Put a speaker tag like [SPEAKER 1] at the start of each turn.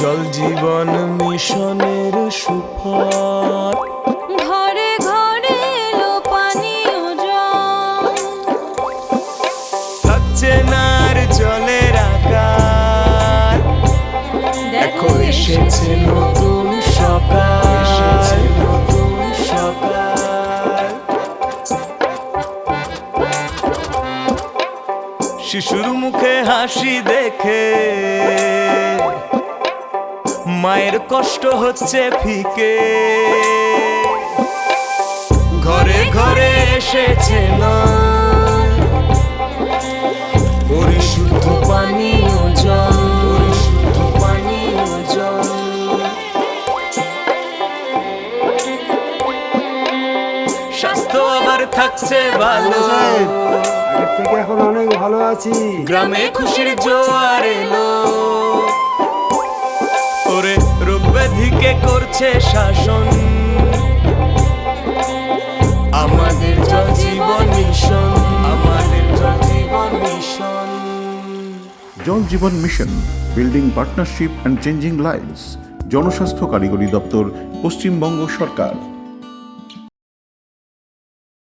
[SPEAKER 1] জল জীবন মিশনের সুফল
[SPEAKER 2] ঘরে ঘরে এলো পানীয় জল,
[SPEAKER 1] থাকছে না আর জলের আকার, দেখো এসেছে নতুন সকাল, এসেছে নতুন সকাল। শিশুর মুখে হাসি দেখে মায়ের কষ্ট হচ্ছে ফিকে, ঘরে ঘরে এসেছে নল, পরিশুদ্ধ পানীয় জল, পরিশুদ্ধ পানীয় জল। স্বাস্থ্য আবার থাকছে ভালো,
[SPEAKER 3] আগের থেকে এখন অনেক ভালো আছি।
[SPEAKER 1] গ্রামে খুশির জোয়ার এলো, ওরে রোগ ব্যাধিকে করছে শাসন, আমাদের জল জীবন মিশন, আমাদের জল Jeevan mission.
[SPEAKER 4] Jal Jeevan mission, building partnership and changing lives, জনস্বাস্থ্য কারিগরি দপ্তর, পশ্চিমবঙ্গ সরকার।